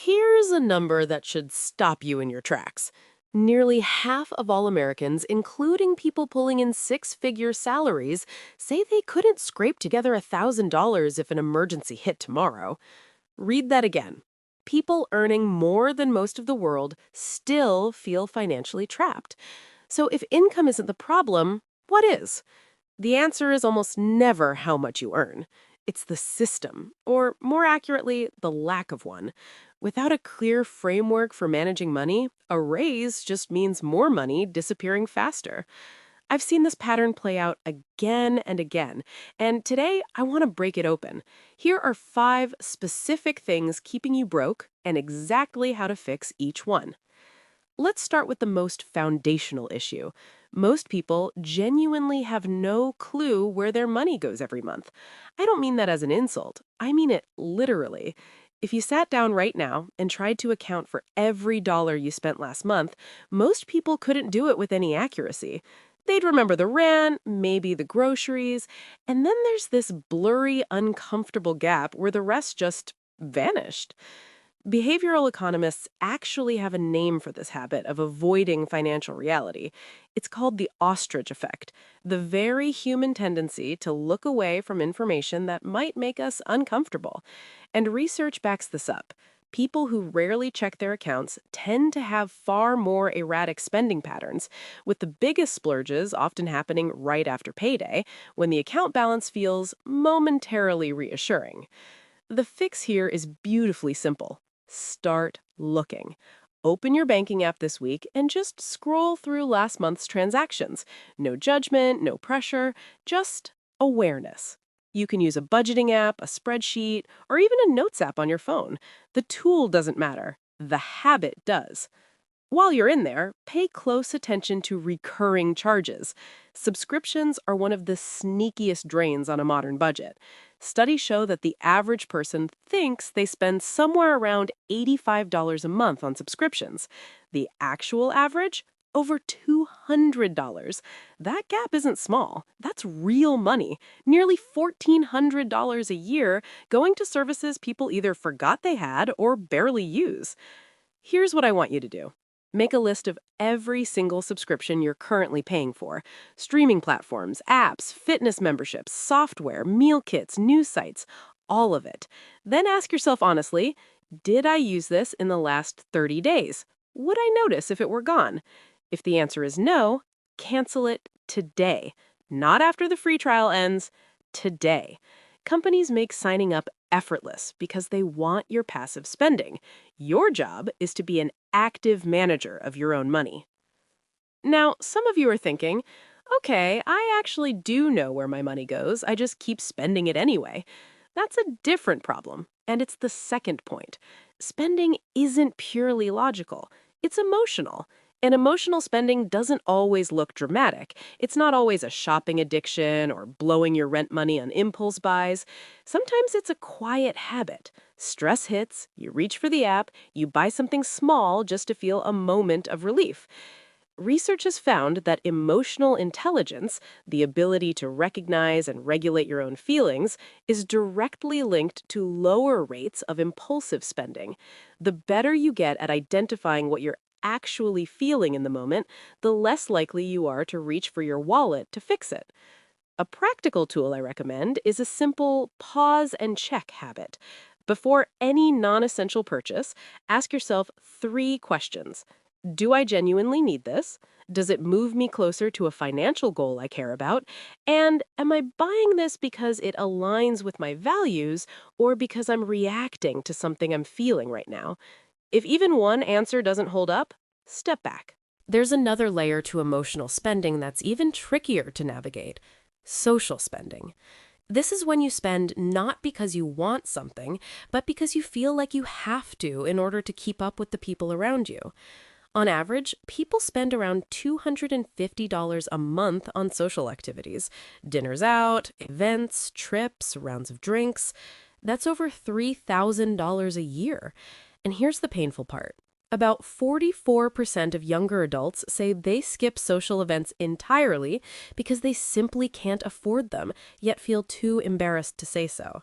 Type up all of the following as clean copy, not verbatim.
Here's a number that should stop you in your tracks. Nearly half of all Americans, including people pulling in six-figure salaries, say they couldn't scrape together $1,000 if an emergency hit tomorrow. Read that again. People earning more than most of the world still feel financially trapped. So if income isn't the problem, what is? The answer is almost never how much you earn. It's the system, or more accurately, the lack of one. Without a clear framework for managing money, a raise just means more money disappearing faster. I've seen this pattern play out again and again, and today I want to break it open. Here are 5 specific things keeping you broke and exactly how to fix each one. Let's start with the most foundational issue. Most people genuinely have no clue where their money goes every month. I don't mean that as an insult. I mean it literally. If you sat down right now and tried to account for every dollar you spent last month, most people couldn't do it with any accuracy. They'd remember the rent, maybe the groceries, and then there's this blurry, uncomfortable gap where the rest just vanished. Behavioral economists actually have a name for this habit of avoiding financial reality. It's called the ostrich effect, the very human tendency to look away from information that might make us uncomfortable. And research backs this up. People who rarely check their accounts tend to have far more erratic spending patterns, with the biggest splurges often happening right after payday, when the account balance feels momentarily reassuring. The fix here is beautifully simple. Start looking. Open your banking app this week and just scroll through last month's transactions. No judgment, no pressure, just awareness. You can use a budgeting app, a spreadsheet, or even a notes app on your phone. The tool doesn't matter. The habit does. While you're in there, pay close attention to recurring charges. Subscriptions are one of the sneakiest drains on a modern budget. Studies show that the average person thinks they spend somewhere around $85 a month on subscriptions. The actual average? Over $200. That gap isn't small. That's real money. Nearly $1,400 a year going to services people either forgot they had or barely use. Here's what I want you to do. Make a list of every single subscription you're currently paying for. Streaming platforms, apps, fitness memberships, software, meal kits, news sites, all of it. Then ask yourself honestly, did I use this in the last 30 days? Would I notice if it were gone? If the answer is no, cancel it today. Not after the free trial ends, today. Companies make signing up effortless because they want your passive spending. Your job is to be an active manager of your own money. Now, some of you are thinking, okay, I actually do know where my money goes. I just keep spending it anyway. That's a different problem, and it's the second point. Spending isn't purely logical. It's emotional. And emotional spending doesn't always look dramatic. It's not always a shopping addiction or blowing your rent money on impulse buys. Sometimes it's a quiet habit. Stress hits, you reach for the app, you buy something small just to feel a moment of relief. Research has found that emotional intelligence, the ability to recognize and regulate your own feelings, is directly linked to lower rates of impulsive spending. The better you get at identifying what you're actually feeling in the moment, the less likely you are to reach for your wallet to fix it. A practical tool I recommend is a simple pause and check habit. Before any non-essential purchase, ask yourself 3 questions. Do I genuinely need this? Does it move me closer to a financial goal I care about? And am I buying this because it aligns with my values or because I'm reacting to something I'm feeling right now? If even one answer doesn't hold up, step back. There's another layer to emotional spending that's even trickier to navigate: social spending. This is when you spend not because you want something, but because you feel like you have to in order to keep up with the people around you. On average, people spend around $250 a month on social activities: dinners out, events, trips, rounds of drinks. That's over $3,000 a year. And here's the painful part. About 44% of younger adults say they skip social events entirely because they simply can't afford them, yet feel too embarrassed to say so.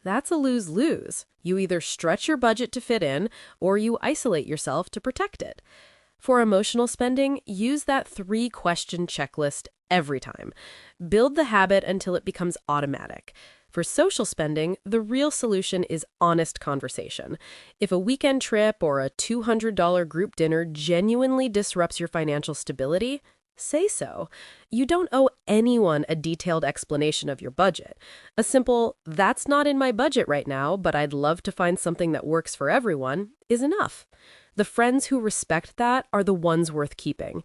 That's a lose-lose. You either stretch your budget to fit in, or you isolate yourself to protect it. For emotional spending, use that three-question checklist every time. Build the habit until it becomes automatic. For social spending, the real solution is honest conversation. If a weekend trip or a $200 group dinner genuinely disrupts your financial stability, say so. You don't owe anyone a detailed explanation of your budget. A simple, "that's not in my budget right now, but I'd love to find something that works for everyone," is enough. The friends who respect that are the ones worth keeping.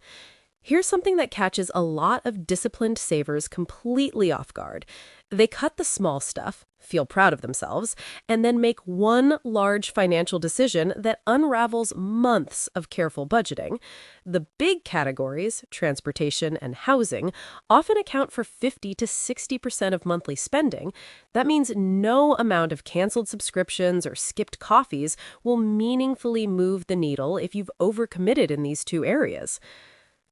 Here's something that catches a lot of disciplined savers completely off guard. They cut the small stuff, feel proud of themselves, and then make one large financial decision that unravels months of careful budgeting. The big categories, transportation and housing, often account for 50 to 60% of monthly spending. That means no amount of canceled subscriptions or skipped coffees will meaningfully move the needle if you've overcommitted in these two areas.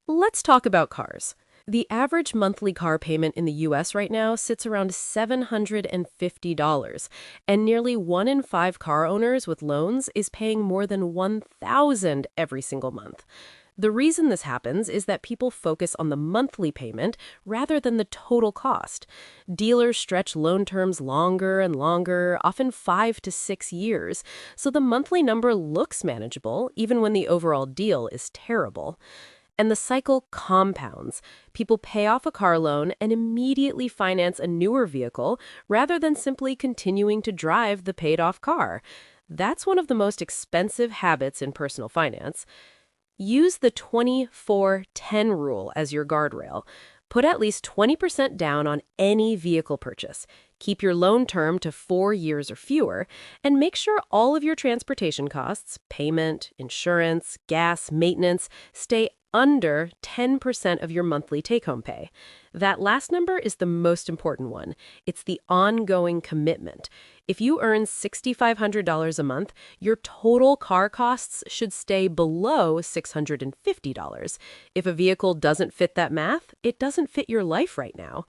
Let's talk about cars. The average monthly car payment in the US right now sits around $750, and nearly 1 in 5 car owners with loans is paying more than $1,000 every single month. The reason this happens is that people focus on the monthly payment rather than the total cost. Dealers stretch loan terms longer and longer, often 5 to 6 years, so the monthly number looks manageable even when the overall deal is terrible. And the cycle compounds. People pay off a car loan and immediately finance a newer vehicle rather than simply continuing to drive the paid-off car. That's one of the most expensive habits in personal finance. Use the 24-10 rule as your guardrail. Put at least 20% down on any vehicle purchase. Keep your loan term to 4 years or fewer, and make sure all of your transportation costs, payment, insurance, gas, maintenance, stay under 10% of your monthly take-home pay. That last number is the most important one. It's the ongoing commitment. If you earn $6,500 a month, your total car costs should stay below $650. If a vehicle doesn't fit that math, it doesn't fit your life right now.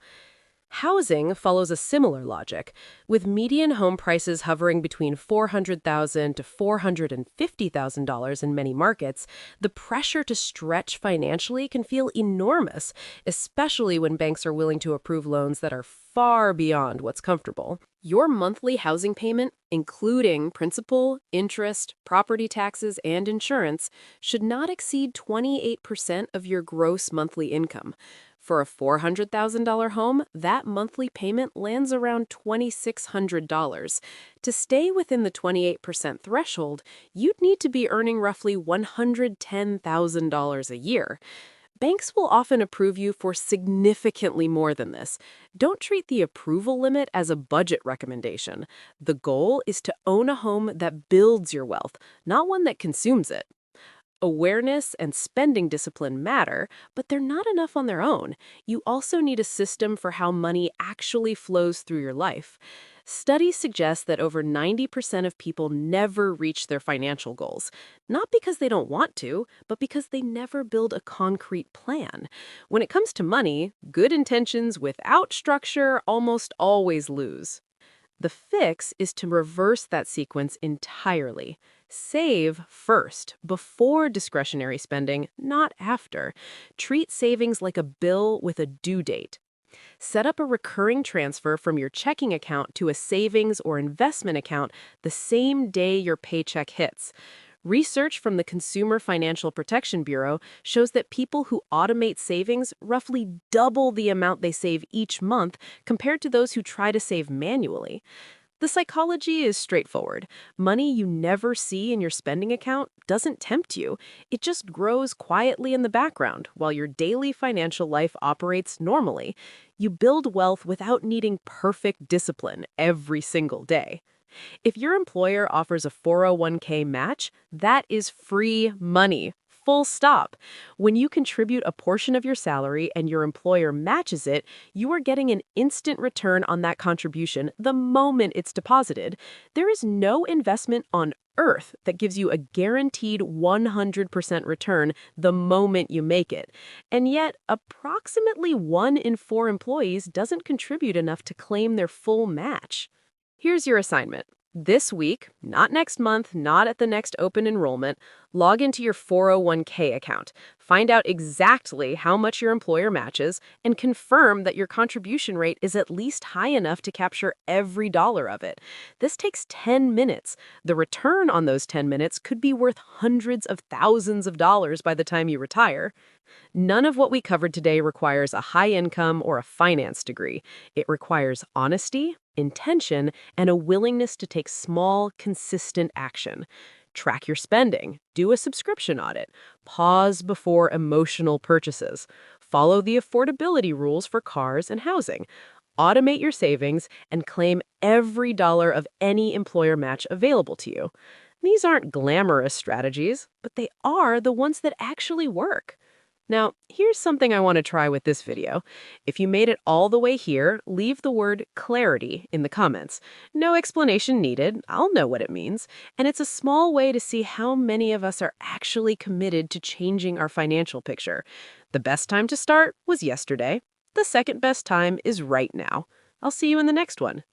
Housing follows a similar logic, with median home prices hovering between $400,000 to $450,000 in many markets. The pressure to stretch financially can feel enormous, especially when banks are willing to approve loans that are far beyond what's comfortable. Your monthly housing payment, including principal, interest, property taxes, and insurance, should not exceed 28% of your gross monthly income. For a $400,000 home, that monthly payment lands around $2,600. To stay within the 28% threshold, you'd need to be earning roughly $110,000 a year. Banks will often approve you for significantly more than this. Don't treat the approval limit as a budget recommendation. The goal is to own a home that builds your wealth, not one that consumes it. Awareness and spending discipline matter, but they're not enough on their own. You also need a system for how money actually flows through your life. Studies suggest that over 90% of people never reach their financial goals, not because they don't want to, but because they never build a concrete plan. When it comes to money, good intentions without structure almost always lose. The fix is to reverse that sequence entirely. Save first, before discretionary spending, not after. Treat savings like a bill with a due date. Set up a recurring transfer from your checking account to a savings or investment account the same day your paycheck hits. Research from the Consumer Financial Protection Bureau shows that people who automate savings roughly double the amount they save each month compared to those who try to save manually. The psychology is straightforward. Money you never see in your spending account doesn't tempt you. It just grows quietly in the background while your daily financial life operates normally. You build wealth without needing perfect discipline every single day. If your employer offers a 401k match, that is free money. Full stop. When you contribute a portion of your salary and your employer matches it, you are getting an instant return on that contribution the moment it's deposited. There is no investment on earth that gives you a guaranteed 100% return the moment you make it. And yet, approximately 1 in 4 employees doesn't contribute enough to claim their full match. Here's your assignment. This week, not next month, not at the next open enrollment, log into your 401k account. Find out exactly how much your employer matches and confirm that your contribution rate is at least high enough to capture every dollar of it. This takes 10 minutes. The return on those 10 minutes could be worth hundreds of thousands of dollars by the time you retire. None of what we covered today requires a high income or a finance degree. It requires honesty, intention, and a willingness to take small, consistent action. Track your spending, do a subscription audit, pause before emotional purchases, follow the affordability rules for cars and housing, automate your savings, and claim every dollar of any employer match available to you. These aren't glamorous strategies, but they are the ones that actually work. Now, here's something I want to try with this video. If you made it all the way here, leave the word clarity in the comments. No explanation needed, I'll know what it means. And it's a small way to see how many of us are actually committed to changing our financial picture. The best time to start was yesterday. The second best time is right now. I'll see you in the next one.